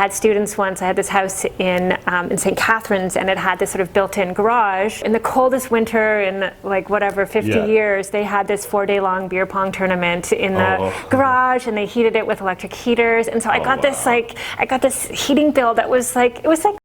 had students once, I had this house in St. Catharines, and it had this sort of built-in garage. In the coldest winter in like whatever 50 years, they had this 4-day-long beer pong tournament in the garage, and they heated it with electric heaters. And so I got this heating bill that was like, it was like.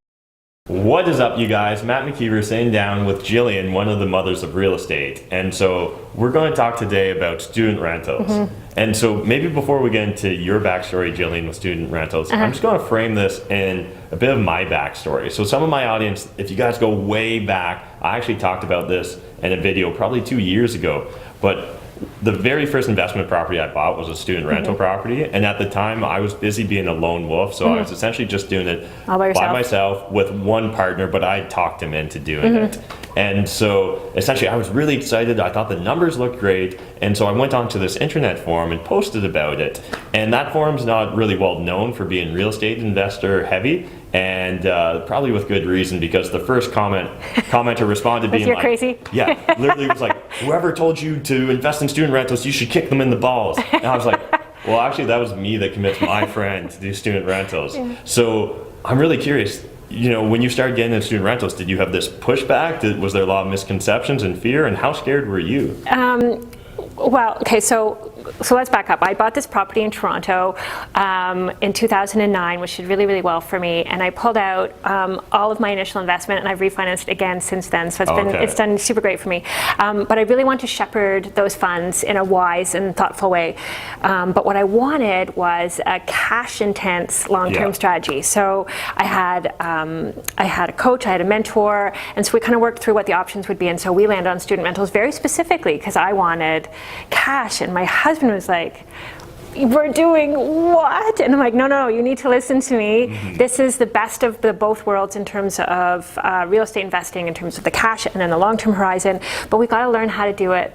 What is up, you guys? Matt McKeever sitting down with Gillian, one of the mothers of real estate. And so we're going to talk today about student rentals. And so maybe before we get into your backstory, Gillian, with student rentals, I'm just going to frame this in a bit of my backstory. So some of my audience, if you guys go way back, I actually talked about this in a video probably 2 years ago. But the very first investment property I bought was a student rental property, and at the time I was busy being a lone wolf, so I was essentially just doing it by myself with one partner, but I talked him into doing it. And so essentially I was really excited. I thought the numbers looked great, and so I went onto this internet forum and posted about it. And that forum's not really well known for being real estate investor heavy, and probably with good reason, because the first commenter responded being like, crazy? Yeah, literally was like, whoever told you to invest in student rentals, you should kick them in the balls. And I was like, well, actually that was me that convinced my friend to do student rentals. So I'm really curious, you know, when you started getting into student rentals, did you have this pushback? Was there a lot of misconceptions and fear, and how scared were you? Well, okay, so let's back up. I bought this property in Toronto in 2009, which did really, really well for me, and I pulled out all of my initial investment, and I've refinanced it again since then, so it's done super great for me. But I really want to shepherd those funds in a wise and thoughtful way. But what I wanted was a cash-intense long-term strategy. So I had a coach, I had a mentor, and so we kind of worked through what the options would be, and so we landed on student rentals very specifically because I wanted cash, and my husband was like, we're doing what? And I'm like, no, you need to listen to me. This is the best of the both worlds in terms of real estate investing, in terms of the cash and then the long-term horizon, but we got to learn how to do it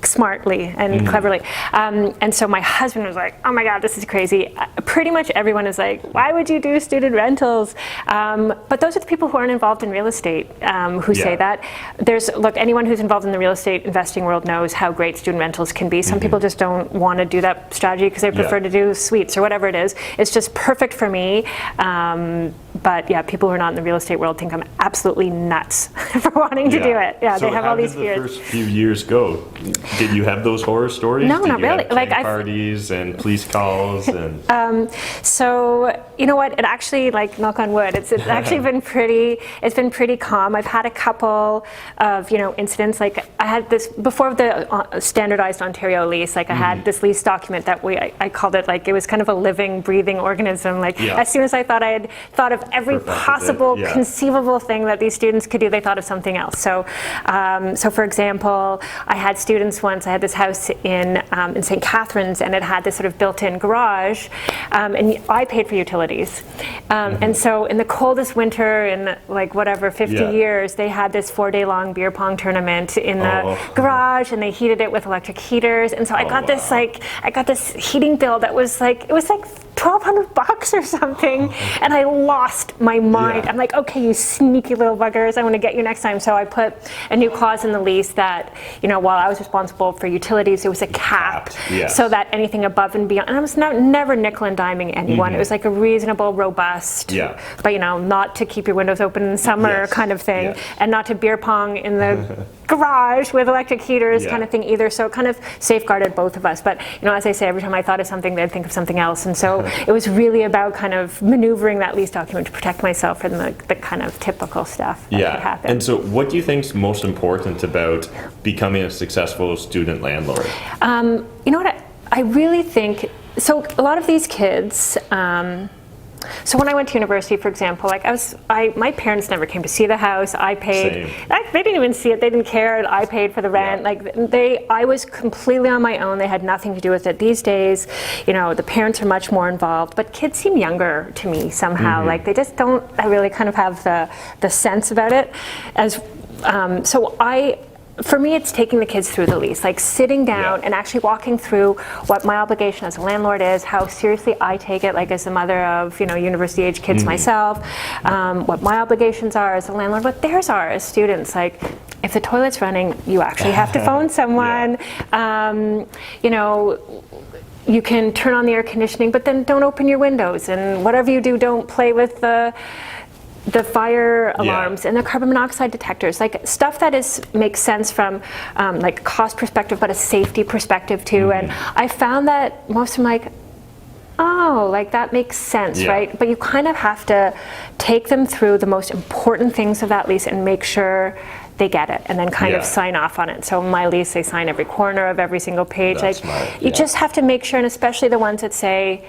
smartly and cleverly. And so my husband was like, oh my God, this is crazy. Pretty much everyone is like, why would you do student rentals? But those are the people who aren't involved in real estate who say that. Look, anyone who's involved in the real estate investing world knows how great student rentals can be. Some people just don't want to do that strategy because they prefer to do suites or whatever it is. It's just perfect for me. But yeah, people who are not in the real estate world think I'm absolutely nuts for wanting to do it. Yeah, so they have all these fears. So how did the first few years go? Did you have those horror stories? No, not really. Like parties and police calls and. So you know what? It actually, like, knock on wood, it's actually been pretty calm. I've had a couple of incidents. Like I had this before the standardized Ontario lease. Like I had this lease document that I called it, like, it was kind of a living, breathing organism. Like as soon as I thought I had thought of every possible conceivable thing that these students could do, they thought of something else. So for example, I had students once, I had this house in St. Catharines, and it had this sort of built-in garage, and I paid for utilities. And so in the coldest winter in like whatever 50 years, they had this 4-day-long beer pong tournament in the garage, and they heated it with electric heaters. And so I got this heating bill that was like, it was like $1,200 or something, and I lost my mind. I'm like, okay, you sneaky little buggers, I want to get you next time. So I put a new clause in the lease that, while I was responsible for utilities, it was a cap, so that anything above and beyond, and I was never nickel and diming anyone. It was like a reasonable, robust, but not to keep your windows open in summer kind of thing, and not to beer pong in the garage with electric heaters kind of thing either. So it kind of safeguarded both of us. But as I say, every time I thought of something, they'd think of something else, and so it was really about kind of maneuvering that lease document to protect myself from the kind of typical stuff that could happen. And so what do you think is most important about becoming a successful student landlord? You know what, I really think, so a lot of these kids, so when I went to university, for example, like my parents never came to see the house. I paid. They didn't even see it. They didn't care. I paid for the rent. I was completely on my own. They had nothing to do with it. These days, the parents are much more involved. But kids seem younger to me somehow. Like they just don't really kind of have the sense about it. For me, it's taking the kids through the lease, like sitting down and actually walking through what my obligation as a landlord is, how seriously I take it, like as a mother of university-age kids myself, what my obligations are as a landlord, what theirs are as students. Like, if the toilet's running, you actually have to phone someone. you can turn on the air conditioning, but then don't open your windows, and whatever you do, don't play with the fire alarms and the carbon monoxide detectors, like stuff that makes sense from like cost perspective, but a safety perspective too. And I found that most of them like, oh, like that makes sense, right? But you kind of have to take them through the most important things of that lease and make sure they get it, and then kind of sign off on it. So my lease, they sign every corner of every single page. That's like smart. You just have to make sure, and especially the ones that say,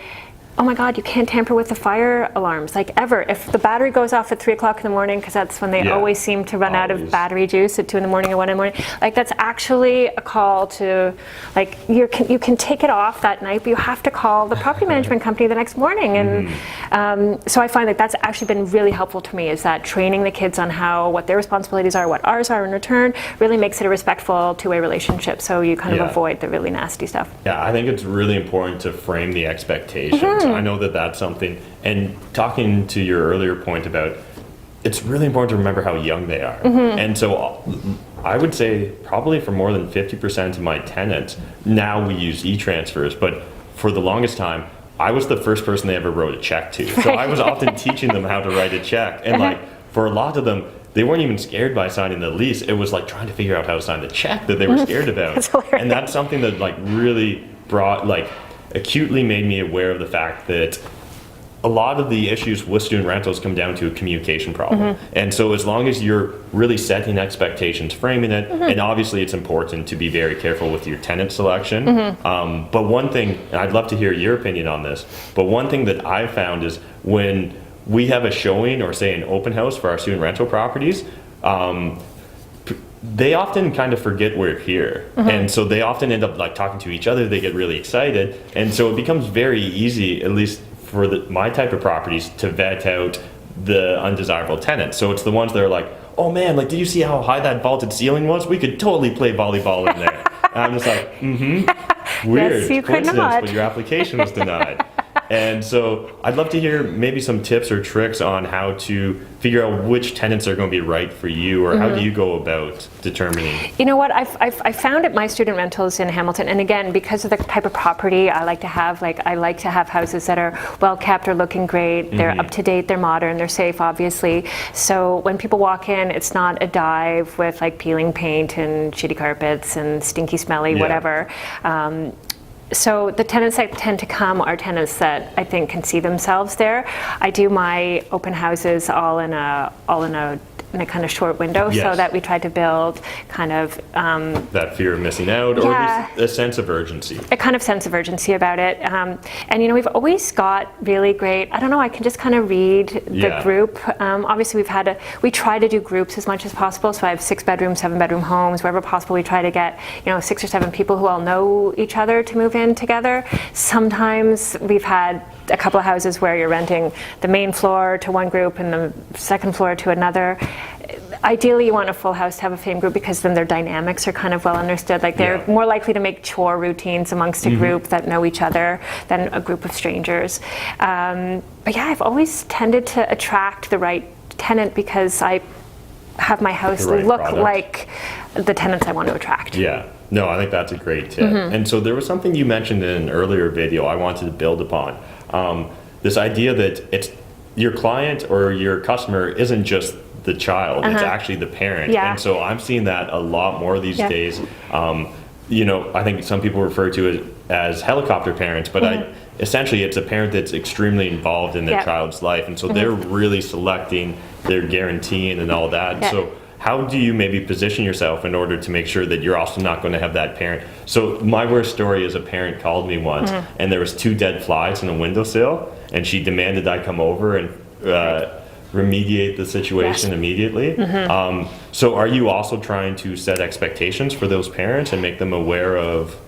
oh my God, you can't tamper with the fire alarms, like ever. If the battery goes off at 3 o'clock in the morning, because that's when they always seem to run out of battery juice at 2 in the morning or 1 in the morning, like that's actually a call to, like you can take it off that night, but you have to call the property management company the next morning. And so I find that that's actually been really helpful to me, is that training the kids on what their responsibilities are, what ours are in return, really makes it a respectful two-way relationship, so you kind of avoid the really nasty stuff. Yeah, I think it's really important to frame the expectations. I know that that's something, and talking to your earlier point about, it's really important to remember how young they are. And so I would say probably for more than 50% of my tenants, now we use e-transfers, but for the longest time, I was the first person they ever wrote a check to. So I was often teaching them how to write a check. And like, for a lot of them, they weren't even scared by signing the lease. It was like trying to figure out how to sign the check that they were scared about. That's hilarious. And that's something that like really acutely made me aware of the fact that a lot of the issues with student rentals come down to a communication problem. And so as long as you're really setting expectations, framing it, and obviously it's important to be very careful with your tenant selection. But one thing, and I'd love to hear your opinion on this, but one thing that I've found is when we have a showing or say an open house for our student rental properties, they often kind of forget we're here. And so they often end up like talking to each other, they get really excited. And so it becomes very easy, at least for my type of properties, to vet out the undesirable tenants. So it's the ones that are like, oh man, like did you see how high that vaulted ceiling was? We could totally play volleyball in there. And I'm just like, weird, yes, you could coincidence, not. but your application was denied. And so I'd love to hear maybe some tips or tricks on how to figure out which tenants are going to be right for you, or how do you go about determining? You know what, I found at my student rentals in Hamilton, and again, because of the type of property I like to have, I like to have houses that are well kept or looking great, they're up to date, they're modern, they're safe, obviously. So when people walk in, it's not a dive with like peeling paint and shitty carpets and stinky, smelly, whatever. So the tenants that tend to come are tenants that I think can see themselves there. I do my open houses all in a kind of short window, so that we try to build kind of that fear of missing out, or at least a sense of urgency. A kind of sense of urgency about it. And you know, we've always got really great, I don't know, I can just kind of read the group. Obviously we try to do groups as much as possible, so I have 6-bedroom, 7-bedroom homes. Wherever possible, we try to get 6 or 7 people who all know each other to move in together. Sometimes we've had a couple of houses where you're renting the main floor to one group and the second floor to another. Ideally, you want a full house to have a same group, because then their dynamics are kind of well understood. Like they're more likely to make chore routines amongst a group that know each other than a group of strangers. But yeah, I've always tended to attract the right tenant because I have my house look like the tenants I want to attract. Yeah. No, I think that's a great tip. And so there was something you mentioned in an earlier video I wanted to build upon. This idea that it's your client or your customer isn't just the child, it's actually the parent. And so I'm seeing that a lot more these days. I think some people refer to it as helicopter parents, but essentially it's a parent that's extremely involved in their child's life. And so they're really selecting, they're guaranteeing and all that. So how do you maybe position yourself in order to make sure that you're also not going to have that parent? So my worst story is a parent called me once and there was 2 dead flies in a windowsill, and she demanded I come over and remediate the situation immediately. So are you also trying to set expectations for those parents and make them aware of?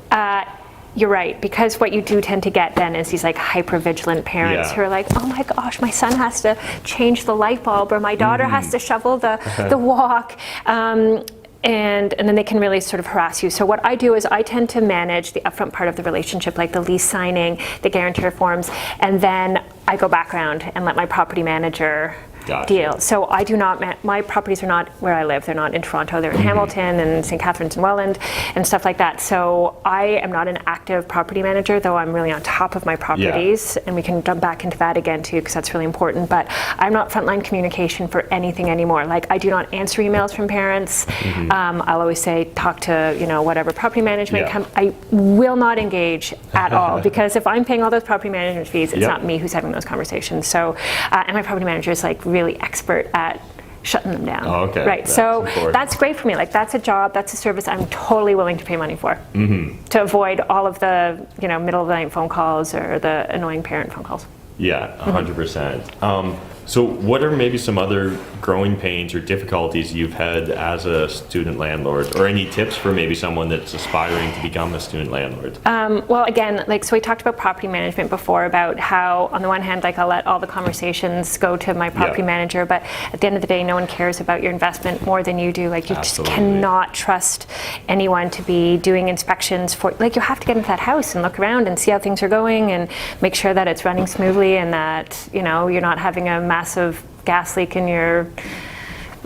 You're right, because what you do tend to get then is these like hyper-vigilant parents who are like, oh my gosh, my son has to change the light bulb, or my daughter has to shovel the walk. And then they can really sort of harass you. So what I do is I tend to manage the upfront part of the relationship, like the lease signing, the guarantor forms, and then I go back around and let my property manager Gotcha. deal. So I do not, my properties are not where I live. They're not in Toronto. They're in Hamilton and St. Catharines and Welland and stuff like that. So I am not an active property manager, though I'm really on top of my properties. And we can jump back into that again too, because that's really important. But I'm not frontline communication for anything anymore. Like I do not answer emails from parents. I'll always say, talk to, whatever property management. I will not engage at all, because if I'm paying all those property management fees, it's not me who's having those conversations. So, and my property manager is like really expert at shutting them down. Oh, okay. Right. So that's great for me. Like that's a job, that's a service I'm totally willing to pay money for, to avoid all of the, middle of the night phone calls or the annoying parent phone calls. Yeah, 100%. So what are maybe some other growing pains or difficulties you've had as a student landlord, or any tips for maybe someone that's aspiring to become a student landlord? Well, again, so we talked about property management before, about how on the one hand, I'll let all the conversations go to my property manager, but at the end of the day, no one cares about your investment more than you do. Like you just cannot trust anyone to be doing inspections for, you have to get into that house and look around and see how things are going and make sure that it's running smoothly and that, you're not having a massive gas leak in your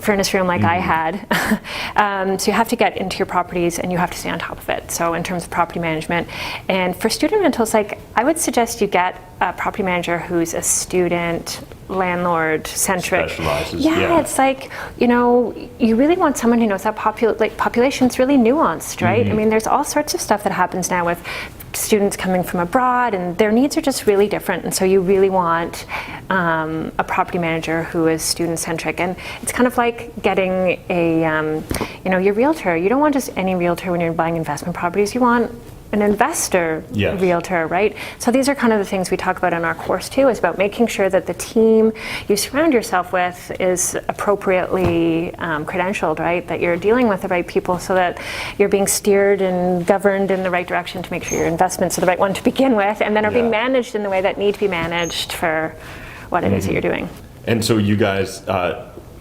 furnace room like I had. So you have to get into your properties and you have to stay on top of it. So in terms of property management, and for student rentals, I would suggest you get a property manager who's a student landlord centric. Specializes. Yeah, it's you really want someone who knows that population's really nuanced, right? I mean, there's all sorts of stuff that happens now with students coming from abroad, and their needs are just really different, and so you really want a property manager who is student centric. And it's kind of like getting a your realtor. You don't want just any realtor when you're buying investment properties. You want an investor realtor, right? So these are kind of the things we talk about in our course too, is about making sure that the team you surround yourself with is appropriately credentialed, right? That you're dealing with the right people so that you're being steered and governed in the right direction to make sure your investments are the right one to begin with, and then are being managed in the way that need to be managed for what it is that you're doing. And so you guys,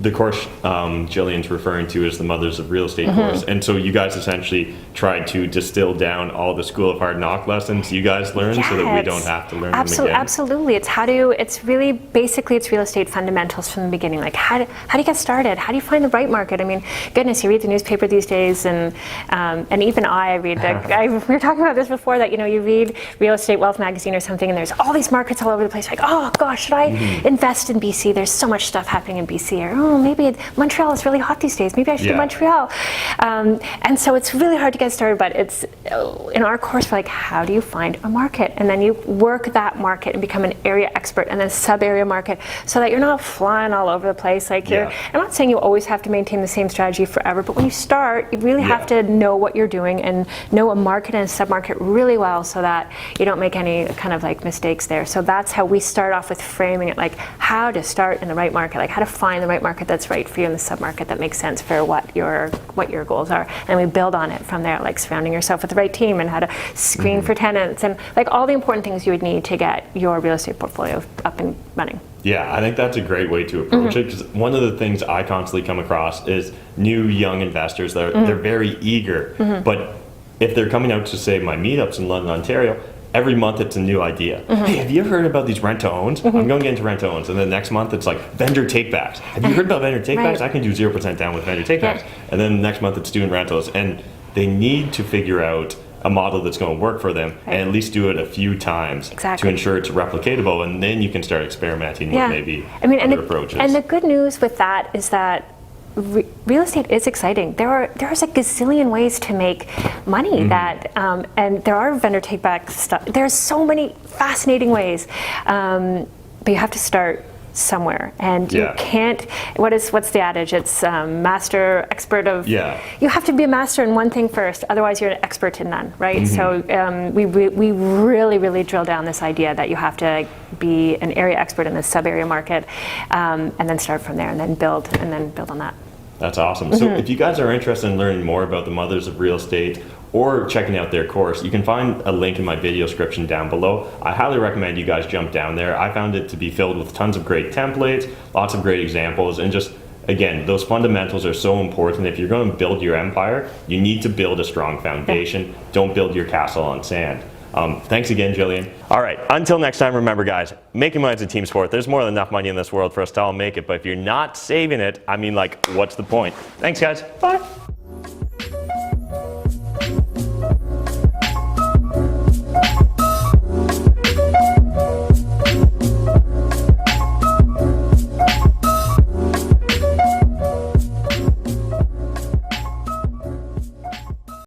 the course Gillian's referring to is the Mothers of Real Estate course. And so you guys essentially tried to distill down all the School of Hard Knock lessons you guys learned so that we don't have to learn them again. Absolutely. It's really, basically it's real estate fundamentals from the beginning. Like how do you get started? How do you find the right market? I mean, goodness, you read the newspaper these days, and even I read we were talking about this before, that you read Real Estate Wealth magazine or something, and there's all these markets all over the place. Like, oh gosh, should I invest in BC? There's so much stuff happening in BC. Or maybe Montreal is really hot these days. Maybe I should do Montreal. And so it's really hard to get started, but it's in our course, we're like, how do you find a market? And then you work that market and become an area expert, and then sub-area market, so that you're not flying all over the place. I'm not saying you always have to maintain the same strategy forever, but when you start, you really have to know what you're doing and know a market and a sub-market really well, so that you don't make any kind of mistakes there. So that's how we start off with framing it, like how to start in the right market, like how to find the right market that's right for you in the sub-market that makes sense for what your goals are, and we build on it from there, like surrounding yourself with the right team and how to screen for tenants and all the important things you would need to get your real estate portfolio up and running. Yeah, I think that's a great way to approach it, because one of the things I constantly come across is new young investors that they're very eager, but if they're coming out to, say, my meetups in London, Ontario, every month it's a new idea. Hey, have you ever heard about these rent-to-owns? I'm going to get into rent-to-owns. And then next month it's like vendor takebacks. Have you heard about vendor takebacks? I can do 0% down with vendor takebacks. And then next month it's student rentals. And they need to figure out a model that's going to work for them, and at least do it a few times to ensure it's replicatable. And then you can start experimenting with maybe other approaches. And the good news with that is that real estate is exciting. There's a gazillion ways to make money that, and there are vendor take-back stuff. There's so many fascinating ways, but you have to start somewhere, and you can't. What's the adage? It's master expert of. You have to be a master in one thing first, otherwise you're an expert in none, right? So we really drill down this idea that you have to be an area expert in the sub-area market, and then start from there, and then build on that. That's awesome. So if you guys are interested in learning more about the Mothers of Real Estate or checking out their course, you can find a link in my video description down below. I highly recommend you guys jump down there. I found it to be filled with tons of great templates, lots of great examples, and just, again, those fundamentals are so important. If you're going to build your empire, you need to build a strong foundation. Don't build your castle on sand. Thanks again, Gillian. All right, until next time, remember guys, making money is a team sport. There's more than enough money in this world for us to all make it, but if you're not saving it, I mean, like, what's the point? Thanks guys, bye.